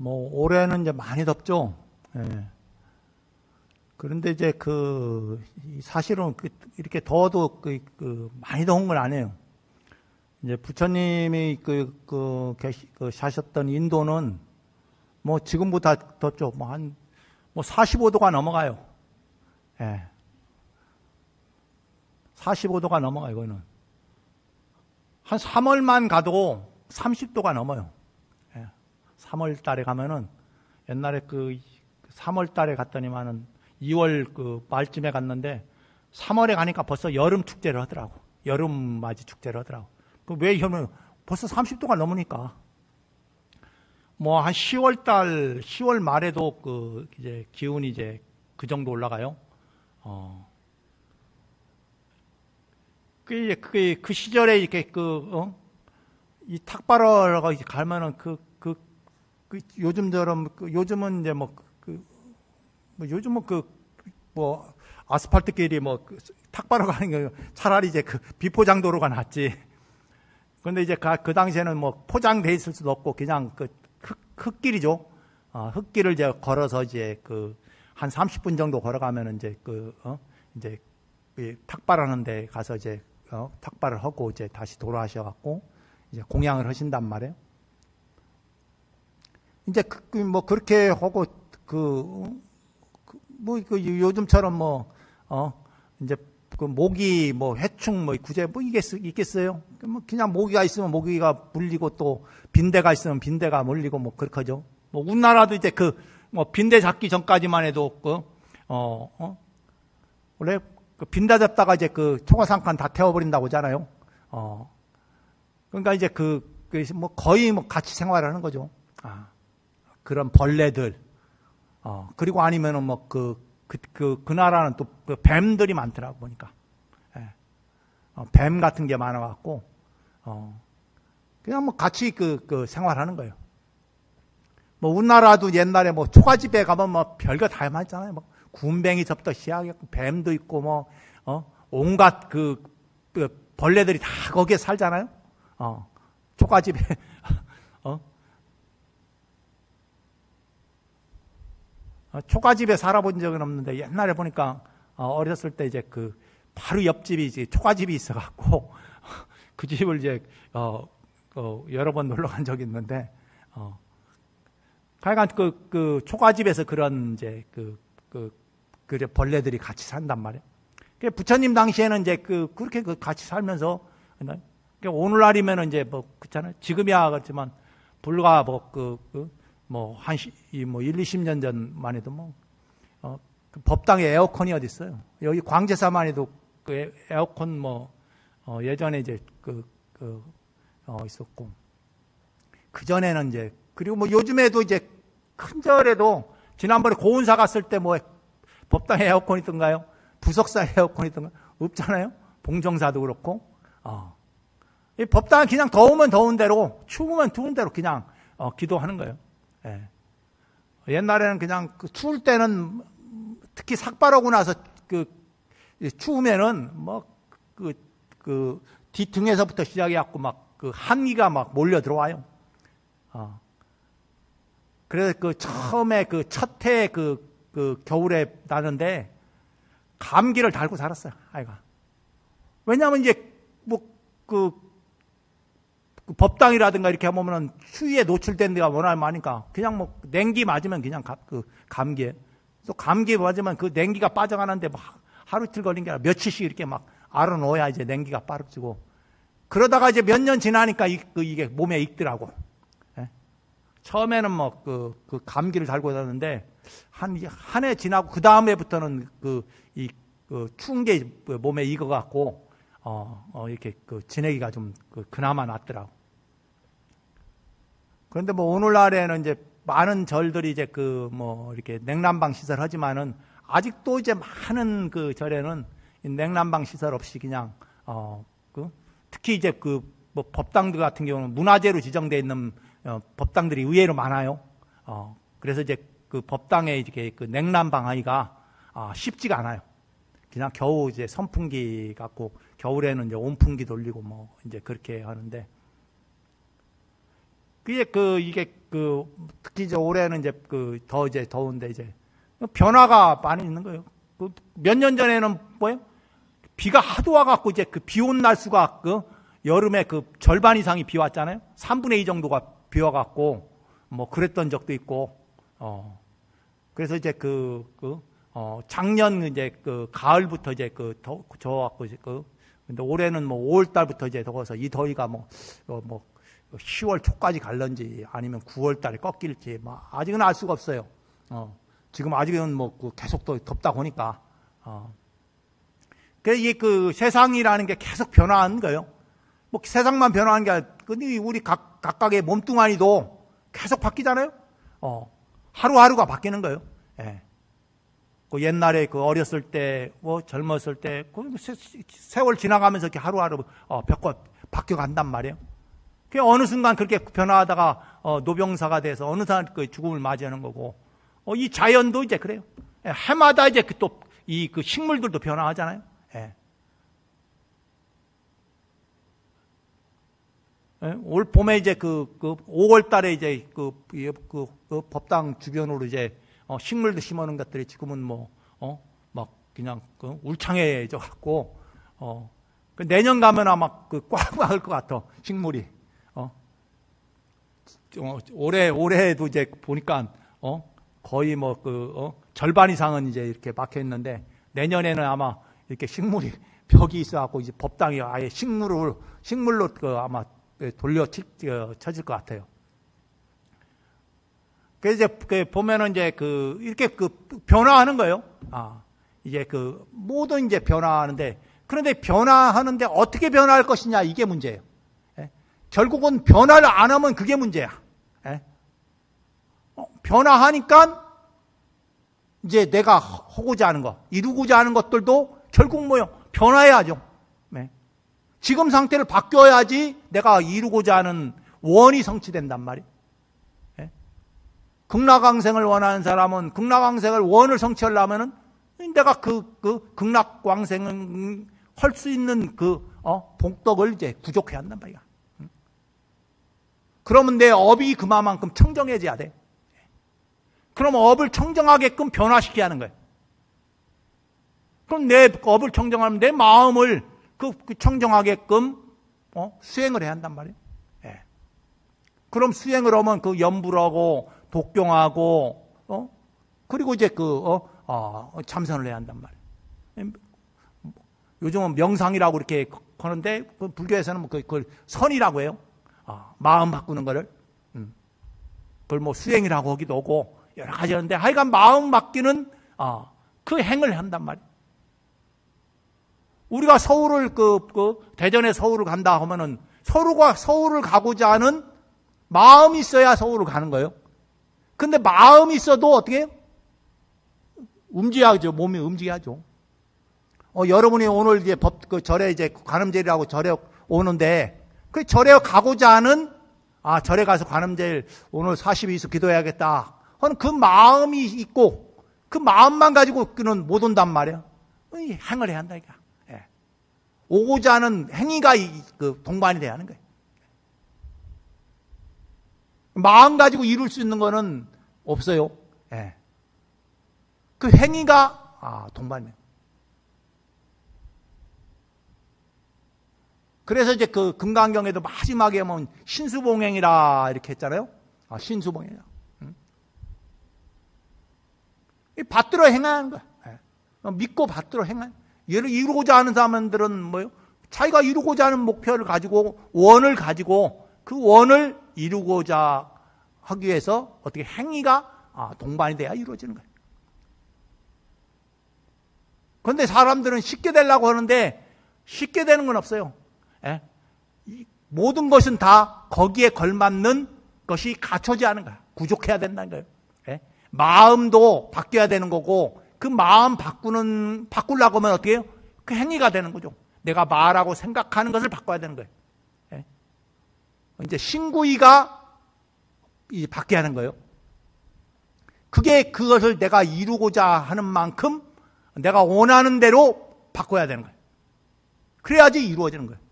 뭐 올해는 이제 많이 덥죠. 예. 그런데 이제 사실은 이렇게 더워도 많이 더운 건 아니에요. 이제 부처님이 사셨던 인도는 뭐 지금보다 덥죠. 뭐 45도가 넘어가요. 예. 45도가 넘어가요, 이거는. 한 3월만 가도 30도가 넘어요. 예. 3월 달에 가면은, 옛날에 3월 달에 갔더니만은 2월 말쯤에 갔는데 3월에 가니까 벌써 여름 축제를 하더라고. 여름 맞이 축제를 하더라고. 왜 이러면 벌써 30도가 넘으니까. 뭐 한 10월 말에도 이제 기온이 이제 그 정도 올라가요. 그 시절에 이렇게 이 탁발을 가면은 요즘처럼 요즘은 이제 요즘은 아스팔트 길이 탁발을 가는 게 차라리 이제 비포장도로가 낫지. 근데 이제 그 당시에는 포장돼 있을 수도 없고 그냥 흙길이죠. 흙길을 이제 걸어서 이제 한 30분 정도 걸어가면은 이제 탁발하는 데 가서 이제 탁발을 하고 이제 다시 돌아가셔갖고 이제 공양을 하신단 말이에요. 이제 그렇게 하고 요즘처럼 이제 모기 해충 구제 있겠어요? 그냥 모기가 있으면 모기가 물리고 또 빈대가 있으면 빈대가 물리고 그렇게 하죠. 우리나라도 이제 빈대 잡기 전까지만 해도 원래 빈대 잡다가 이제 총화상칸 다 태워버린다고 하잖아요. 그러니까 이제 거의 같이 생활하는 거죠. 그런 벌레들. 그리고 아니면은 그 나라는 또 뱀들이 많더라고 보니까. 예. 뱀 같은 게 많아갖고, 그냥 같이 생활하는 거예요. 우리나라도 옛날에 초가집에 가면 별거 다 많잖아요. 군뱅이접도 시작했고, 뱀도 있고, 온갖 벌레들이 다 거기에 살잖아요. 초가집에, 초가집에 살아본 적은 없는데 옛날에 보니까 어렸을 때 이제 바로 옆집이 이제 초가집이 있어갖고 그 집을 이제 여러 번 놀러 간 적이 있는데 하여간 초가집에서 그런 이제 그래 벌레들이 같이 산단 말이에요. 부처님 당시에는 이제 그렇게 같이 살면서 오늘날이면은 이제 그렇잖아요. 지금이야 그렇지만 불과 한 1, 20년 전만 해도 법당에 에어컨이 어디 있어요? 여기 광제사만 해도 에어컨 예전에 이제 있었고 그 전에는 이제 그리고 요즘에도 이제 큰 절에도 지난번에 고운사 갔을 때 법당에 에어컨이 있던가요? 부석사 에어컨이 있던가요? 없잖아요. 봉정사도 그렇고 이 법당은 그냥 더우면 더운 대로 추우면 추운 대로 그냥 기도하는 거예요. 예. 옛날에는 그냥 추울 때는 특히 삭발하고 나서 추우면은 뒤등에서부터 시작해갖고 한기가 몰려 들어와요. 그래서 처음에 첫 해 겨울에 나는데 감기를 달고 살았어요, 아이가. 왜냐하면 이제 법당이라든가 이렇게 하면은 추위에 노출된 데가 워낙 많으니까 그냥 냉기 맞으면 그냥 감기에 또 감기에 맞으면 냉기가 빠져가는데 하루 이틀 걸린 게 아니라 며칠씩 이렇게 알아놓아야 이제 냉기가 빠져지고 그러다가 이제 몇 년 지나니까 이게 몸에 익더라고. 예? 처음에는 감기를 달고 다녔는데 한 해 지나고 그 다음 해부터는 추운 게 몸에 익어갖고 이렇게 지내기가 좀 그나마 낫더라고. 그런데 오늘날에는 이제 많은 절들이 이제 이렇게 냉난방 시설 하지만은 아직도 이제 많은 절에는 냉난방 시설 없이 그냥 특히 이제 법당들 같은 경우는 문화재로 지정되어 있는 법당들이 의외로 많아요. 그래서 이제 법당에 이렇게 냉난방 하기가 쉽지가 않아요. 그냥 겨우 이제 선풍기 갖고 겨울에는 이제 온풍기 돌리고 이제 그렇게 하는데 이게 특히 이제 올해는 이제 이제 더운데 이제 변화가 많이 있는 거예요. 몇 년 전에는 뭐예요? 비가 하도 와갖고 이제 비 온 날수가 여름에 절반 이상이 비 왔잖아요. 3분의 2 정도가 비 와갖고 뭐 그랬던 적도 있고, 그래서 이제 작년 이제 가을부터 이제 더워갖고 근데 올해는 뭐 5월 달부터 이제 더워서 이 더위가 뭐 10월 초까지 갈런지 아니면 9월 달에 꺾일지 아직은 알 수가 없어요. 지금 아직은 계속 또 덥다 보니까. 그래서 이게 세상이라는 게 계속 변화하는 거예요. 세상만 변화하는 게 아니라, 우리 각각의 몸뚱아리도 계속 바뀌잖아요? 하루하루가 바뀌는 거예요. 예. 옛날에 어렸을 때, 젊었을 때, 세월 지나가면서 이렇게 하루하루 바뀌어 간단 말이에요. 어느 순간 그렇게 변화하다가 노병사가 돼서 어느 순간 죽음을 맞이하는 거고, 이 자연도 이제 그래요. 해마다 이제 또 이 식물들도 변화하잖아요. 예. 올 봄에 이제 5월 달에 이제 법당 주변으로 이제 식물도 심어놓은 것들이 지금은 막 그냥 울창해져 갖고, 내년 가면 아마 꽉 막을 것 같아, 식물이. 올해도 이제 보니까, 거의 절반 이상은 이제 이렇게 막혀 있는데, 내년에는 아마 이렇게 식물이 벽이 있어갖고 이제 법당이 아예 식물로 아마 쳐질 것 같아요. 그래서 이제 보면은 이제 이렇게 변화하는 거예요. 이제 모든 이제 변화하는데, 그런데 변화하는데 어떻게 변화할 것이냐, 이게 문제예요. 예? 결국은 변화를 안 하면 그게 문제야. 예? 변화하니까 이제 내가 하고자 하는 거, 이루고자 하는 것들도 결국 뭐요? 변화해야죠. 네. 지금 상태를 바뀌어야지 내가 이루고자 하는 원이 성취된단 말이에요. 네. 극락왕생을 원하는 사람은 극락왕생을 원을 성취하려면은 내가 극락왕생을 할 수 있는 복덕을 이제 부족해야 한단 말이야. 그러면 내 업이 그만큼 청정해져야 돼. 그럼 업을 청정하게끔 변화시켜야 하는 거예요. 그럼 내 업을 청정하면 내 마음을 청정하게끔 수행을 해야 한단 말이에요. 예. 그럼 수행을 하면 염불 하고 독경하고 그리고 이제 참선을 해야 한단 말이에요. 요즘은 명상이라고 이렇게 하는데 불교에서는 그걸 선이라고 해요. 마음 바꾸는 거를. 그걸 수행이라고 하기도 하고 여러 가지 하는데, 하여간 마음 바뀌는 그 행을 한단 말이에요. 우리가 서울을 대전에 서울을 간다 하면은 서울을 가고자 하는 마음이 있어야 서울을 가는 거예요. 근데 마음이 있어도 어떻게 해요? 움직여야죠. 몸이 움직여야죠. 여러분이 오늘 이제 절에 이제 관음제일이라고 절에 오는데, 그 절에 가고자 하는, 절에 가서 관음제일 오늘 42수 기도해야겠다 하는 그 마음이 있고, 그 마음만 가지고는 못 온단 말이에요. 행을 해야 한다니까. 예. 오고자 하는 행위가 동반이 돼야 하는 거예요. 마음 가지고 이룰 수 있는 거는 없어요. 예. 그 행위가 동반이 돼요. 그래서 이제 금강경에도 마지막에 보면 신수봉행이라 이렇게 했잖아요. 신수봉행이라. 받들어 행하는 거야. 믿고 받들어 행하는. 얘를 이루고자 하는 사람들은 뭐요? 자기가 이루고자 하는 목표를 가지고 원을 가지고 그 원을 이루고자 하기 위해서 어떻게 행위가 동반이 돼야 이루어지는 거예요. 그런데 사람들은 쉽게 되려고 하는데 쉽게 되는 건 없어요. 예? 모든 것은 다 거기에 걸맞는 것이 갖춰져야 하는 거야. 부족해야 된다는 거예요. 예? 마음도 바뀌어야 되는 거고, 그 마음 바꾸려고 하면 어떻게 해요? 그 행위가 되는 거죠. 내가 말하고 생각하는 것을 바꿔야 되는 거예요. 예? 이제 신구의가 바뀌어야 하는 거예요. 그것을 내가 이루고자 하는 만큼 내가 원하는 대로 바꿔야 되는 거예요. 그래야지 이루어지는 거예요.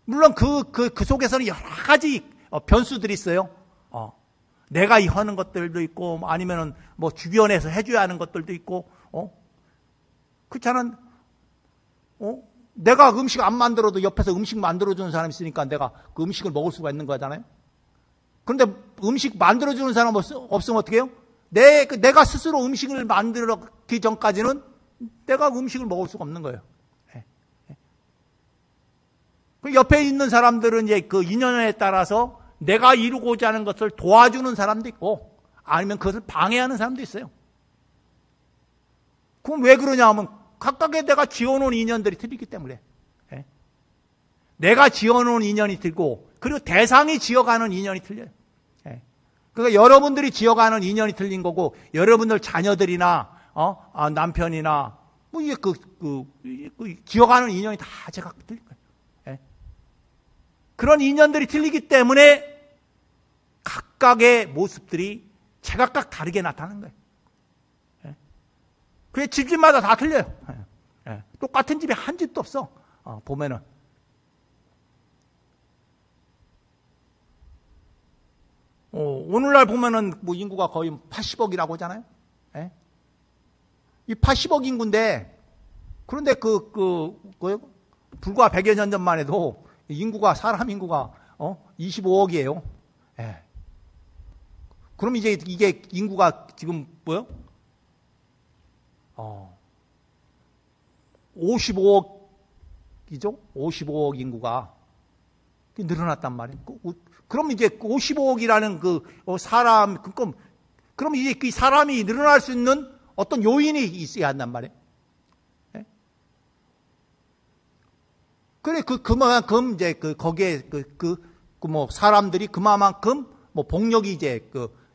물론 그 속에서는 여러 가지 변수들이 있어요. 내가 하는 것들도 있고, 아니면은 뭐 주변에서 해줘야 하는 것들도 있고, 그렇잖아. 내가 음식 안 만들어도 옆에서 음식 만들어주는 사람이 있으니까 내가 그 음식을 먹을 수가 있는 거잖아요. 그런데 음식 만들어주는 사람 없으면 어떻게 해요? 내가 스스로 음식을 만들기 전까지는 내가 음식을 먹을 수가 없는 거예요. 그 옆에 있는 사람들은 이제 그 인연에 따라서 내가 이루고자 하는 것을 도와주는 사람도 있고, 아니면 그것을 방해하는 사람도 있어요. 그럼 왜 그러냐 하면 각각의 내가 지어놓은 인연들이 틀리기 때문에. 내가 지어놓은 인연이 틀고, 그리고 대상이 지어가는 인연이 틀려요. 그러니까 여러분들이 지어가는 인연이 틀린 거고, 여러분들 자녀들이나 남편이나 뭐 이게 지어가는 인연이 다 제가 틀린 거예요. 그런 인연들이 틀리기 때문에 각각의 모습들이 제각각 다르게 나타나는 거예요. 그게 집집마다 다 틀려요. 똑같은 집에 한 집도 없어. 보면은. 오늘날 보면은 뭐 인구가 거의 80억이라고 하잖아요. 이 80억 인구인데, 그런데 불과 100여 년 전만 해도 사람 인구가 25억이에요. 그럼 이제 이게 인구가 지금 뭐요? 55억이죠? 55억 인구가 늘어났단 말이에요. 그럼 이제 55억이라는 사람, 그럼 이제 그 사람이 늘어날 수 있는 어떤 요인이 있어야 한단 말이에요. 그래, 그만큼 이제 거기에 사람들이 그만큼 뭐 복력이 이제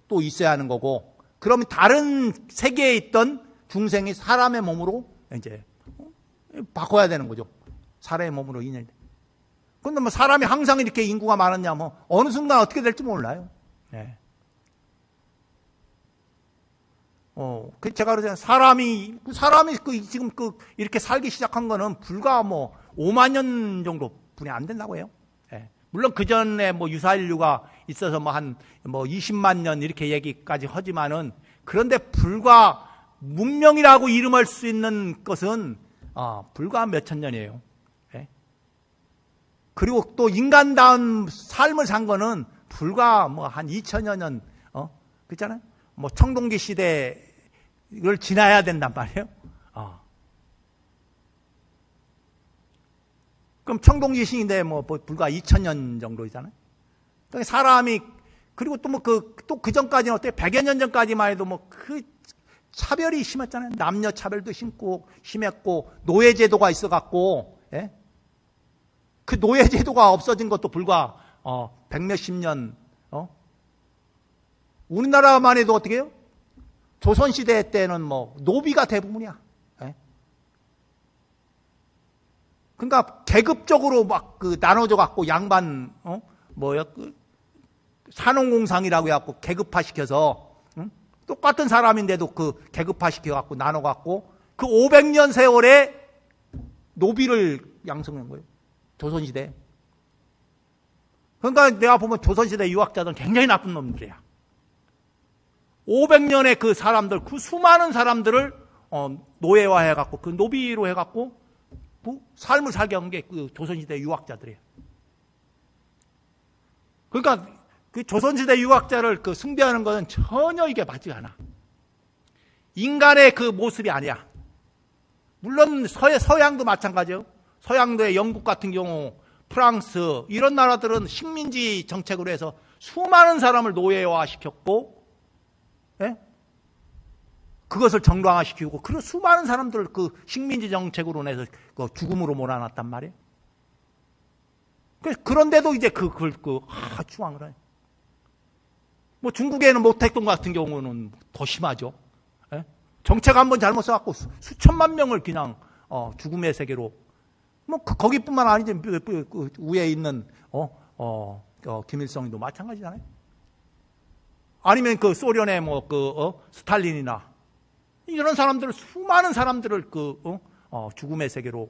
또 있어야 하는 거고, 그러면 다른 세계에 있던 중생이 사람의 몸으로 이제 바꿔야 되는 거죠. 사람의 몸으로 인연이. 근데 뭐 사람이 항상 이렇게 인구가 많았냐, 뭐 어느 순간 어떻게 될지 몰라요. 제가 그러잖아요. 사람이 지금 이렇게 살기 시작한 거는 불과 뭐 5만 년 정도 분이 안 된다고 해요. 물론 그 전에 뭐 유사인류가 있어서 뭐 한 20만 년 이렇게 얘기까지 하지만은, 그런데 불과 문명이라고 이름할 수 있는 것은 불과 몇천 년이에요. 그리고 또 인간다운 삶을 산 거는 불과 뭐 한 2000여 년, 그렇잖아요. 뭐 청동기 시대를 지나야 된단 말이에요. 그럼 청동기 시대인데 뭐 불과 2000년 정도잖아요. 그러니까 사람이, 그리고 또 그 전까지는 어때요? 100여 년 전까지만 해도 뭐 차별이 심했잖아요. 남녀 차별도 심했고, 노예제도가 있어갖고, 그 노예제도가 없어진 것도 불과 100몇십 년. 우리나라만 해도 어떻게 해요? 조선시대 때는 뭐 노비가 대부분이야. 그러니까 계급적으로 막 나눠져 갖고 양반 산업공상이라고 해갖고 계급화 시켜서, 똑같은 사람인데도 계급화 시켜갖고 나눠 갖고 500년 세월에 노비를 양성한 거예요. 조선시대. 그러니까 내가 보면 조선시대 유학자들은 굉장히 나쁜 놈들이야. 500년의 그 사람들, 그 수많은 사람들을 노예화 해갖고 노비로 해갖고 삶을 살게 한 게 조선시대 유학자들이에요. 그러니까 그 조선시대 유학자를 숭배하는 것은 전혀 이게 맞지 않아. 인간의 그 모습이 아니야. 물론 서양도 마찬가지예요. 서양도의 영국 같은 경우, 프랑스 이런 나라들은 식민지 정책으로 해서 수많은 사람을 노예화시켰고, 그것을 정당화시키고, 그리고 수많은 사람들을 식민지 정책으로 내서 죽음으로 몰아놨단 말이에요. 그런데도 이제 그걸 추앙을 해요. 뭐 중국에는 모택동 같은 경우는 더 심하죠. 정책 한번 잘못 써갖고 수천만 명을 그냥 죽음의 세계로. 뭐 거기뿐만 아니지, 위에 있는 김일성도 마찬가지잖아요. 아니면 소련의 스탈린이나 이런 사람들을, 수많은 사람들을 죽음의 세계로.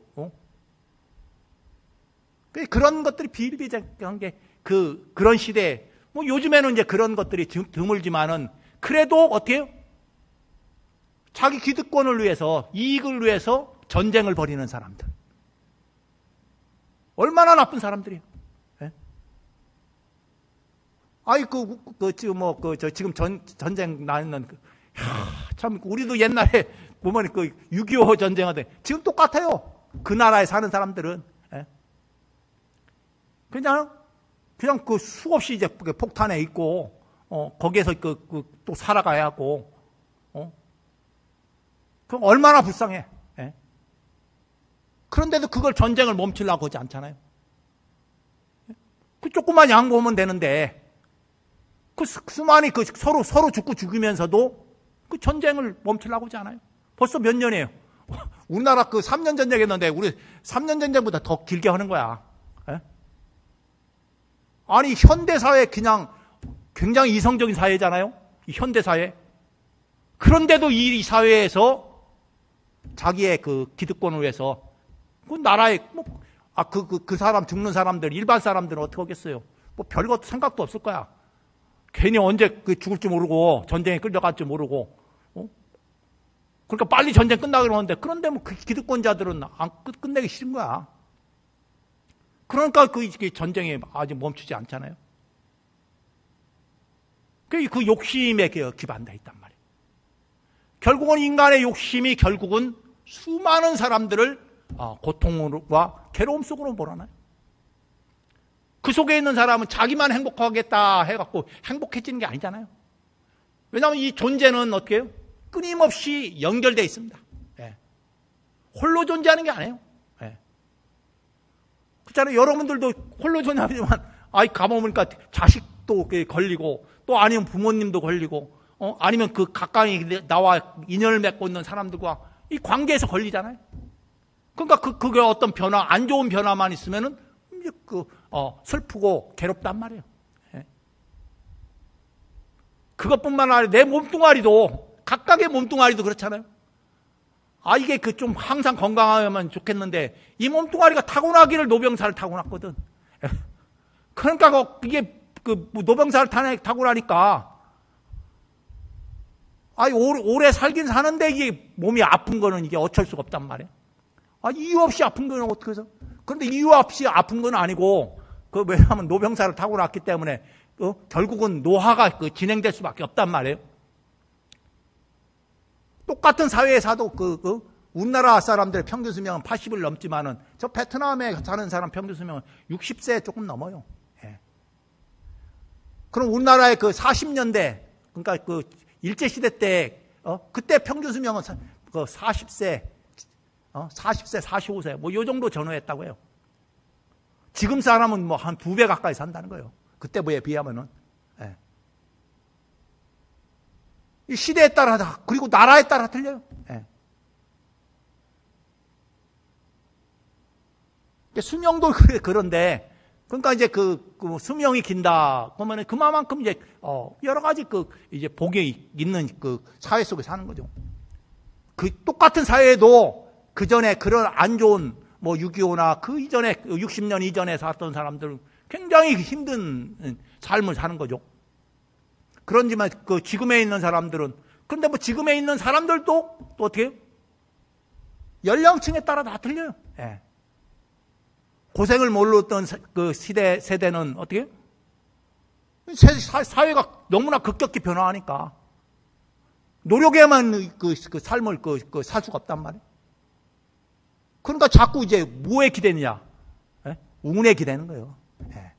그런 것들이 비일비재한 게 그런 시대에, 뭐 요즘에는 이제 그런 것들이 드물지만은, 그래도 어떻게 해요? 자기 기득권을 위해서, 이익을 위해서 전쟁을 벌이는 사람들. 얼마나 나쁜 사람들이에요. 예? 아이, 지금 전쟁 나는, 참, 우리도 옛날에 보면 6.25 전쟁하대. 지금 똑같아요. 그 나라에 사는 사람들은. 예? 그냥 수없이 이제 폭탄에 있고, 거기에서 또 살아가야 하고, 그럼 얼마나 불쌍해. 예? 그런데도 그걸 전쟁을 멈추려고 하지 않잖아요. 그 조그만 양보하면 되는데, 수많이 서로 죽고 죽이면서도 그 전쟁을 멈추려고 하지 않아요. 벌써 몇 년이에요. 우리나라 3년 전쟁 했는데, 우리 3년 전쟁보다 더 길게 하는 거야. 예? 아니, 현대사회 그냥 굉장히 이성적인 사회잖아요. 이 현대사회. 그런데도 이 사회에서 자기의 기득권을 위해서, 나라에, 그 사람, 죽는 사람들, 일반 사람들은 어떻게 하겠어요? 뭐 별것 생각도 없을 거야. 괜히 언제 죽을지 모르고, 전쟁에 끌려갈지 모르고, 그러니까 빨리 전쟁 끝나기로 하는데, 그런데 뭐 기득권자들은 끝내기 싫은 거야. 그러니까 전쟁이 아직 멈추지 않잖아요. 그 욕심에 기반되어 있단 말이에요. 결국은 인간의 욕심이 결국은 수많은 사람들을 고통과 괴로움 속으로 몰아넣어요. 그 속에 있는 사람은 자기만 행복하겠다 해갖고 행복해지는 게 아니잖아요. 왜냐하면 이 존재는 어떻게 해요? 끊임없이 연결되어 있습니다. 예. 홀로 존재하는 게 아니에요. 예. 그렇잖아요. 여러분들도 홀로 존재하지만, 가보니까 자식도 걸리고, 또 아니면 부모님도 걸리고, 아니면 가까이 나와 인연을 맺고 있는 사람들과 이 관계에서 걸리잖아요. 그러니까 그게 어떤 변화, 안 좋은 변화만 있으면은 이제 슬프고 괴롭단 말이에요. 예. 그것뿐만 아니라 내 몸뚱아리도, 각각의 몸뚱아리도 그렇잖아요. 이게 좀 항상 건강하면 좋겠는데, 이 몸뚱아리가 타고나기를 노병사를 타고났거든. 예. 그러니까 이게 노병사를 타고나니까, 오래 살긴 사는데 이게 몸이 아픈 거는 이게 어쩔 수가 없단 말이에요. 이유 없이 아픈 거는 어떻게 해서? 그런데 이유 없이 아픈 건 아니고, 왜냐하면 노병사를 타고났기 때문에, 결국은 노화가 진행될 수밖에 없단 말이에요. 똑같은 사회에서도 우리나라 사람들의 평균 수명은 80을 넘지만은, 저 베트남에 사는 사람 평균 수명은 60세 조금 넘어요. 예. 그럼 우리나라의 40년대, 그러니까 일제시대 때, 그때 평균 수명은 40세, 45세, 뭐, 요 정도 전후했다고 해요. 지금 사람은 뭐, 한 2배 가까이 산다는 거예요. 그때에 비하면은. 예. 이 시대에 따라, 그리고 나라에 따라 틀려요. 예. 수명도 그런데, 그러니까 이제 수명이 긴다. 그러면 그만큼 이제, 여러 가지 이제 복이 있는 사회 속에 사는 거죠. 똑같은 사회에도 그 전에 그런 안 좋은, 뭐 6.25나 그 이전에, 60년 이전에 살았던 사람들은 굉장히 힘든 삶을 사는 거죠. 그런지만 지금에 있는 사람들은, 그런데 뭐 지금에 있는 사람들도 또 어떻게 해요? 연령층에 따라 다 틀려요. 예. 고생을 몰랐던 세대는 어떻게 해요? 사회가 너무나 급격히 변화하니까 노력에만 삶을 살 수가 없단 말이에요. 그러니까 자꾸 이제 뭐에 기대느냐? 예? 운에 기대는 거예요. 예.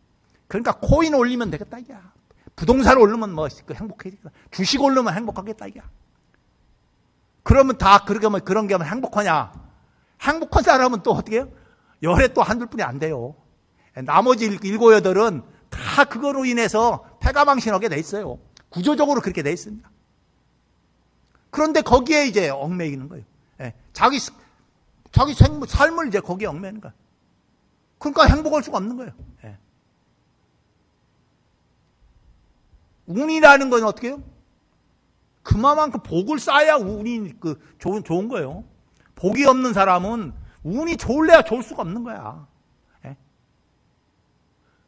그러니까 코인 올리면 되겠다 이야. 부동산 오르면 뭐 행복해지겠다. 주식 오르면 행복하겠다 이야. 그러면 다 그런 게 하면 행복하냐? 행복한 사람은 또 어떻게 해요? 열에 또 한둘 뿐이 안 돼요. 나머지 7, 8은 다 그거로 인해서 패가망신하게 돼 있어요. 구조적으로 그렇게 돼 있습니다. 그런데 거기에 이제 얽매이는 거예요. 예. 자기 삶을 이제 거기에 얽매이는 거예요. 그러니까 행복할 수가 없는 거예요. 예. 운이라는 건 어떻게 해요? 그만큼 복을 쌓아야 운이 좋은 거예요. 복이 없는 사람은 운이 좋을래야 좋을 수가 없는 거야. 예?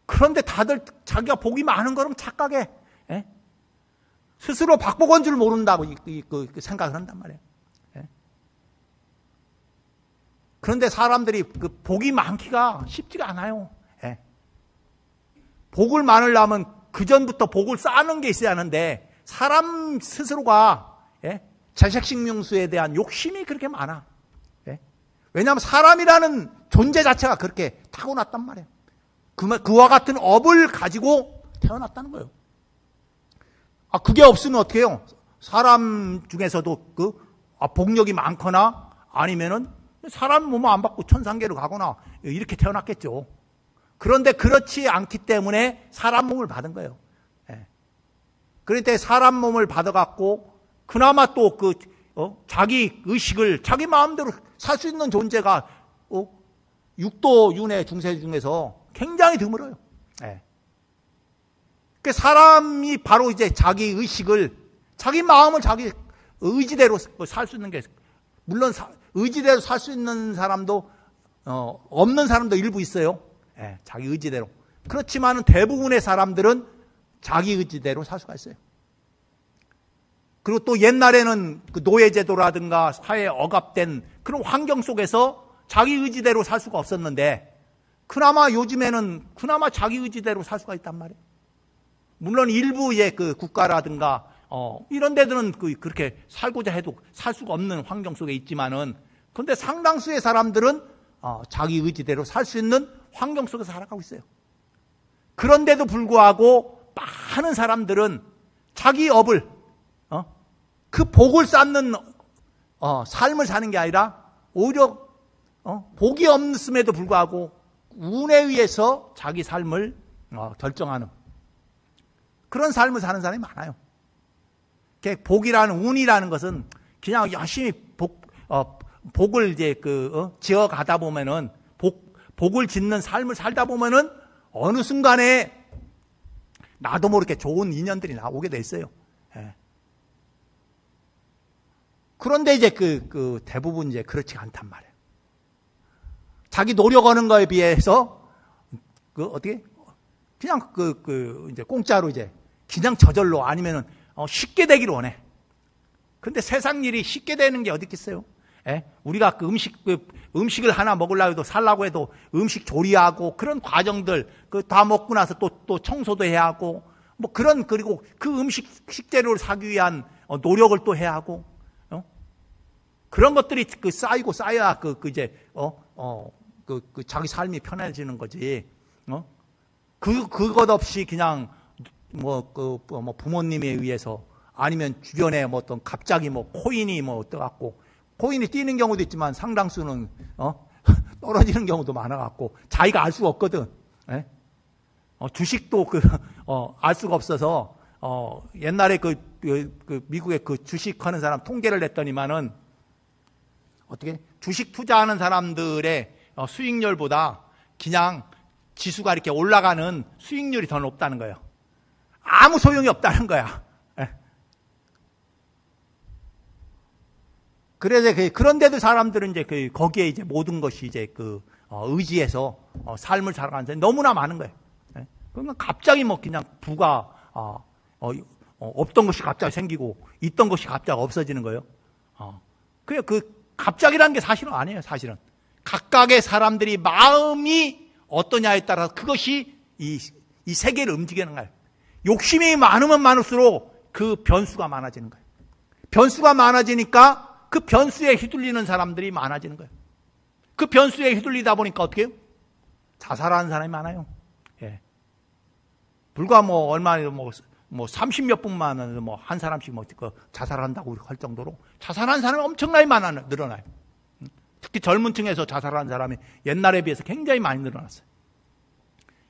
그런데 다들 자기가 복이 많은 거는 착각해. 예? 스스로 박복한 줄 모른다고 생각을 한단 말이에요. 예? 그런데 사람들이 그 복이 많기가 쉽지가 않아요. 예? 복을 많으려면 그 전부터 복을 쌓는 게 있어야 하는데 사람 스스로가 예? 자식식명수에 대한 욕심이 그렇게 많아. 예? 왜냐하면 사람이라는 존재 자체가 그렇게 타고났단 말이에요. 그와 같은 업을 가지고 태어났다는 거예요. 그게 없으면 어떻게 해요? 사람 중에서도 복력이 많거나 아니면은 사람 몸 안 받고 천상계로 가거나 이렇게 태어났겠죠. 그런데 그렇지 않기 때문에 사람 몸을 받은 거예요. 예. 그런데 사람 몸을 받아갖고 그나마 또 자기 의식을 자기 마음대로 살 수 있는 존재가 육도 윤회 중생 중에서 굉장히 드물어요. 예. 그 사람이 바로 이제 자기 의식을 자기 마음을 자기 의지대로 살 수 있는 게 물론 의지대로 살 수 있는 사람도 없는 사람도 일부 있어요. 예, 자기 의지대로. 그렇지만 대부분의 사람들은 자기 의지대로 살 수가 있어요. 그리고 또 옛날에는 그 노예제도라든가 사회에 억압된 그런 환경 속에서 자기 의지대로 살 수가 없었는데 그나마 요즘에는 그나마 자기 의지대로 살 수가 있단 말이에요. 물론 일부의 그 국가라든가 이런 데들은 그렇게 살고자 해도 살 수가 없는 환경 속에 있지만은 그런데 상당수의 사람들은 자기 의지대로 살 수 있는 환경 속에서 살아가고 있어요. 그런데도 불구하고 많은 사람들은 자기 업을 그 복을 쌓는 삶을 사는 게 아니라 오히려 복이 없음에도 불구하고 운에 의해서 자기 삶을 결정하는 그런 삶을 사는 사람이 많아요. 복이라는 운이라는 것은 그냥 열심히 복을 이제 지어 가다 보면은 복을 짓는 삶을 살다 보면은 어느 순간에 나도 모르게 좋은 인연들이 나오게 돼 있어요. 예. 그런데 이제 대부분 이제 그렇지 않단 말이에요. 자기 노력하는 거에 비해서 어떻게 그냥 이제 공짜로 이제 그냥 저절로 아니면은 쉽게 되기를 원해. 근데 세상 일이 쉽게 되는 게 어디 있겠어요? 예? 우리가 음식을 하나 먹으려고 해도 살라고 해도 음식 조리하고 그런 과정들 다 먹고 나서 또 청소도 해야 하고 그리고 그 식재료를 사기 위한 노력을 또 해야 하고 그런 것들이 쌓이고 쌓여야 이제 자기 삶이 편해지는 거지. 그것 없이 그냥 부모님에 의해서 아니면 주변에 어떤 갑자기 코인이 떠갖고 코인이 뛰는 경우도 있지만 상당수는 떨어지는 경우도 많아갖고 자기가 알 수가 없거든. 예? 주식도 알 수가 없어서 옛날에 미국의 주식하는 사람 통계를 냈더니만은 어떻게 주식 투자하는 사람들의 수익률보다 그냥 지수가 이렇게 올라가는 수익률이 더 높다는 거예요. 아무 소용이 없다는 거야. 그래서 그런데도 사람들은 이제 거기에 이제 모든 것이 이제 의지해서 삶을 살아가는 사람이 너무나 많은 거예요. 그러니까 갑자기 그냥 부가 없던 것이 갑자기 생기고 있던 것이 갑자기 없어지는 거예요. 갑자기라는 게 사실은 아니에요. 사실은 각각의 사람들이 마음이 어떠냐에 따라서 그것이 이 세계를 움직이는 거예요. 욕심이 많으면 많을수록 그 변수가 많아지는 거예요. 변수가 많아지니까 그 변수에 휘둘리는 사람들이 많아지는 거예요. 그 변수에 휘둘리다 보니까 어떻게 해요? 자살하는 사람이 많아요. 예. 불과 얼마에 30몇 분만 한 사람씩 자살한다고 할 정도로 자살하는 사람이 엄청나게 늘어나요. 특히 젊은 층에서 자살하는 사람이 옛날에 비해서 굉장히 많이 늘어났어요.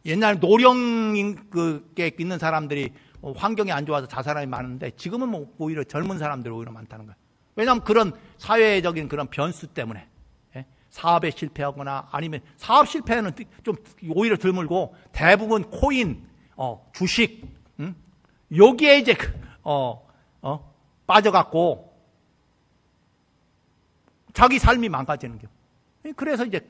옛날 노령에 있는 사람들이 환경이 안 좋아서 자살함이 많은데 지금은 오히려 젊은 사람들이 오히려 많다는 거예요. 왜냐하면 그런 사회적인 그런 변수 때문에 사업에 실패하거나 아니면 사업 실패는 좀 오히려 드물고 대부분 코인, 주식 여기에 이제 빠져갖고 자기 삶이 망가지는 경우. 그래서 이제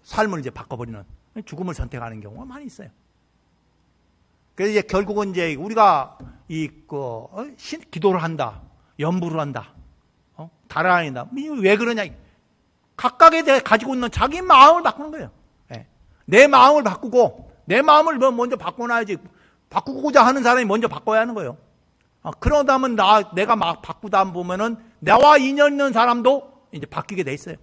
삶을 이제 바꿔버리는 죽음을 선택하는 경우가 많이 있어요. 그래서 이제 결국은 이제 우리가 기도를 한다, 연부를 한다, 달아난다. 왜 그러냐? 각각에 대해 가지고 있는 자기 마음을 바꾸는 거예요. 예. 내 마음을 바꾸고, 내 마음을 먼저 바꿔놔야지. 바꾸고자 하는 사람이 먼저 바꿔야 하는 거예요. 그러다 하면 내가 막 바꾸다 보면은 나와 인연 있는 사람도 이제 바뀌게 돼 있어요.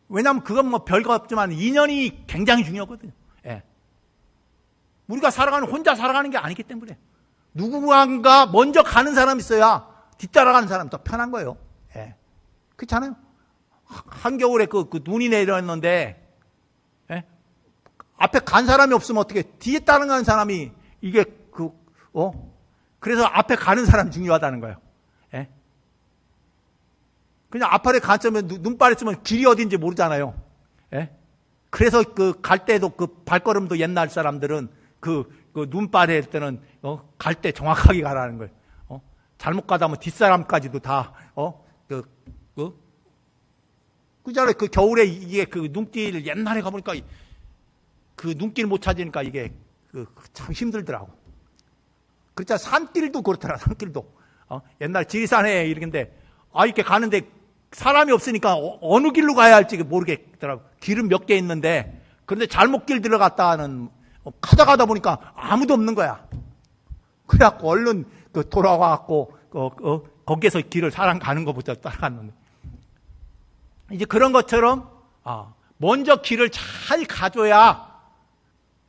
왜냐하면 그건 뭐 별거 없지만 인연이 굉장히 중요하거든요. 예. 우리가 혼자 살아가는 게 아니기 때문에 누군가 먼저 가는 사람이 있어야 뒤따라가는 사람이 더 편한 거예요. 예. 그렇잖아요. 한겨울에 그 눈이 내렸는데, 예? 앞에 간 사람이 없으면 어떻게, 뒤에 따라가는 사람이, 그래서 앞에 가는 사람이 중요하다는 거예요. 예? 그냥 앞에 갔으면, 눈발에 쓰면 길이 어딘지 모르잖아요. 예? 그래서 갈 때도 발걸음도 옛날 사람들은 눈발에 할 때는, 갈 때 정확하게 가라는 거예요. 잘못 가다 보면 뒷사람까지도 다, 그잖아요. 겨울에 이게 눈길 옛날에 가보니까 눈길 못 찾으니까 이게 참 힘들더라고. 그렇잖아. 산길도 그렇더라. 산길도. 옛날 지리산에 이렇게 이렇게 가는데 사람이 없으니까 어느 길로 가야 할지 모르겠더라고. 길은 몇 개 있는데 그런데 잘못 길 들어갔다는 가다 보니까 아무도 없는 거야. 그래갖고 얼른 돌아와갖고 거기에서 길을 사람 가는 것부터 따라갔는데. 이제 그런 것처럼 먼저 길을 잘 가줘야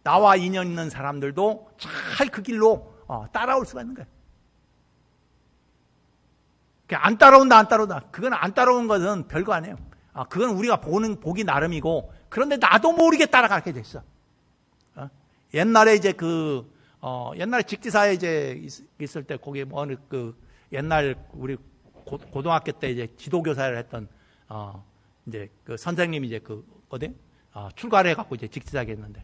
나와 인연 있는 사람들도 잘 그 길로 따라올 수가 있는 거예요. 안 따라온다. 그건 안 따라온 것은 별거 아니에요. 그건 우리가 보기 나름이고, 그런데 나도 모르게 따라가게 됐어. 옛날에 이제 옛날에 직지사에 이제 있을 때 거기 어느 옛날 우리 고등학교 때 이제 지도교사를 했던 이제 선생님이 이제 출가를 해갖고 이제 직지사게 했는데,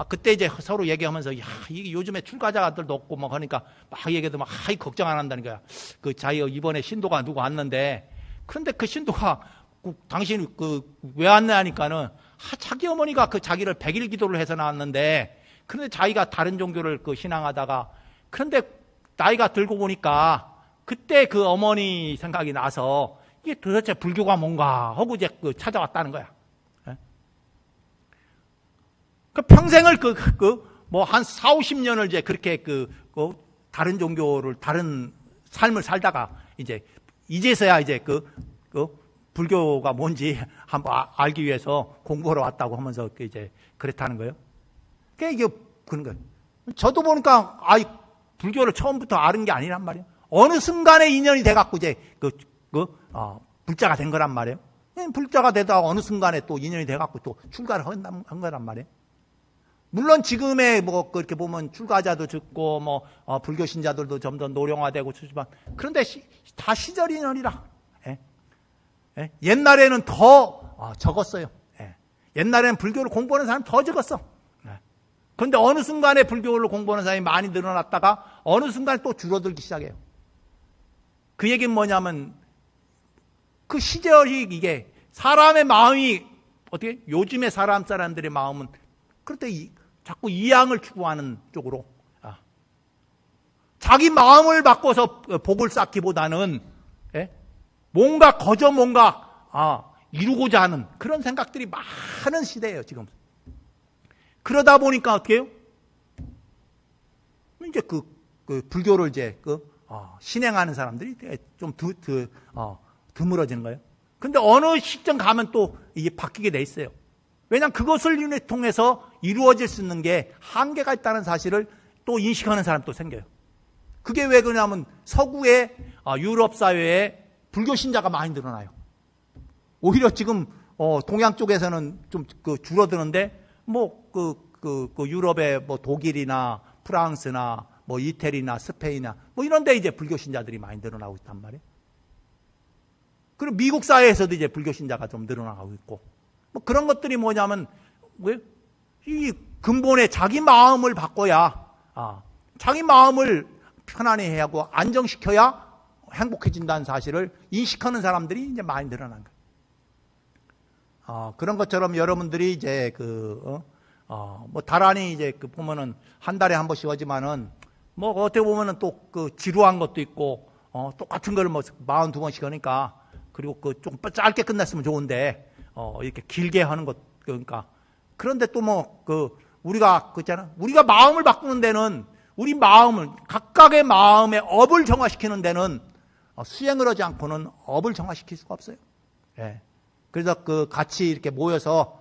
그때 이제 서로 얘기하면서, 이게 요즘에 출가자들도 없고 뭐 하니까 막 얘기해도 막, 걱정 안 한다는 거야. 자기가 이번에 신도가 누구 왔는데, 그런데 그 신도가, 당신이 왜 왔냐 하니까는, 자기 어머니가 자기를 100일 기도를 해서 나왔는데, 그런데 자기가 다른 종교를 신앙하다가, 그런데 나이가 들고 보니까, 그때 그 어머니 생각이 나서, 이게 도대체 불교가 뭔가 하고 이제 찾아왔다는 거야. 평생을 뭐 한 4, 50년을 이제 그렇게 다른 종교를, 다른 삶을 살다가 이제서야 이제 불교가 뭔지 한번 알기 위해서 공부하러 왔다고 하면서 이제 그랬다는 거예요. 이게 그런 거예요. 저도 보니까, 불교를 처음부터 아는 게 아니란 말이에요. 어느 순간에 인연이 돼갖고 이제 불자가 된 거란 말이에요. 불자가 되다가 어느 순간에 또 인연이 돼갖고 또 출가를 한 거란 말이에요. 물론 지금의 그렇게 보면 출가자도 적고 불교 신자들도 점점 노령화되고 그렇지만, 그런데 다 시절 인연이라. 옛날에는 더 적었어요. 옛날에는 불교를 공부하는 사람이 더 적었어. 그런데 어느 순간에 불교를 공부하는 사람이 많이 늘어났다가 어느 순간에 또 줄어들기 시작해요. 그 얘기는 뭐냐면, 그 시절이 이게 사람의 마음이 어떻게, 요즘의 사람들의 마음은 그럴 때 자꾸 이양을 추구하는 쪽으로, 자기 마음을 바꿔서 복을 쌓기보다는 뭔가 이루고자 하는 그런 생각들이 많은 시대예요, 지금. 그러다 보니까 어떻게 해요? 이제 불교를 이제 신행하는 사람들이 좀 드물어지는 거예요. 근데 어느 시점 가면 또 이게 바뀌게 돼 있어요. 왜냐하면 그것을 통해서 이루어질 수 있는 게 한계가 있다는 사실을 또 인식하는 사람이 또 생겨요. 그게 왜 그러냐면 서구의 유럽 사회에 불교 신자가 많이 늘어나요. 오히려 지금 동양 쪽에서는 좀 줄어드는데, 유럽의 독일이나 프랑스나 이태리나 스페인이나 이런 데 이제 불교 신자들이 많이 늘어나고 있단 말이에요. 그리고 미국 사회에서도 이제 불교 신자가 좀 늘어나고 있고, 그런 것들이 뭐냐면, 이 근본에 자기 마음을 바꿔야, 자기 마음을 편안히 하고 안정시켜야 행복해진다는 사실을 인식하는 사람들이 이제 많이 늘어난 거예요. 그런 것처럼 여러분들이 이제 뭐 다란히 이제 보면은 한 달에 한 번씩 오지만은 뭐 어떻게 보면은 또 지루한 것도 있고 똑같은 걸 뭐 42번씩 하니까 그리고 좀 짧게 끝났으면 좋은데 이렇게 길게 하는 것 그러니까 그런데 또 뭐 우리가 그잖아 우리가 마음을 바꾸는 데는 우리 마음을 각각의 마음의 업을 정화시키는 데는 수행을 하지 않고는 업을 정화시킬 수가 없어요. 예. 그래서 같이 이렇게 모여서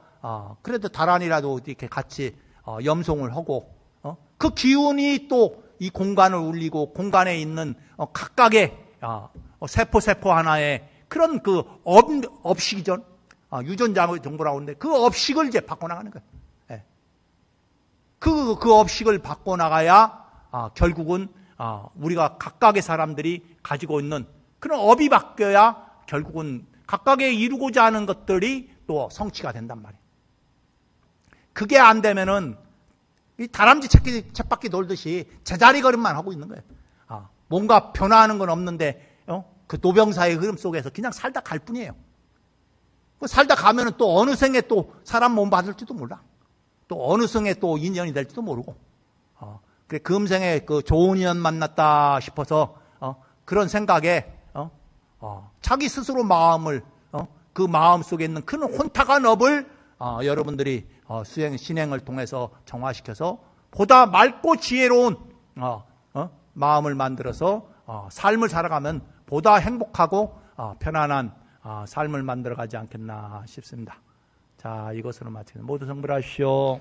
그래도 다란이라도 이렇게 같이 염송을 하고 그 기운이 또 이 공간을 울리고 공간에 있는 각각의 세포 하나의 그런 업식이죠. 유전자 정보라고 하는데 그 업식을 이제 바꿔나가는 거예요. 예. 그 업식을 바꿔나가야 결국은 우리가 각각의 사람들이 가지고 있는 그런 업이 바뀌어야 결국은 각각의 이루고자 하는 것들이 또 성취가 된단 말이에요. 그게 안 되면은 이 다람쥐 쳇바퀴 돌듯이 제자리 걸음만 하고 있는 거예요. 뭔가 변화하는 건 없는데 그 노병사의 흐름 속에서 그냥 살다 갈 뿐이에요. 살다 가면은 또 어느 생에 또 사람 몸 받을지도 몰라. 또 어느 생에 또 인연이 될지도 모르고. 그래 금생에 좋은 인연 만났다 싶어서 그런 생각에 자기 스스로 마음을 그 마음 속에 있는 큰 혼탁한 업을 여러분들이 신행을 통해서 정화시켜서 보다 맑고 지혜로운 마음을 만들어서 삶을 살아가면 보다 행복하고 편안한 삶을 만들어가지 않겠나 싶습니다. 자, 이것으로 마치겠습니다. 모두 성불하십시오.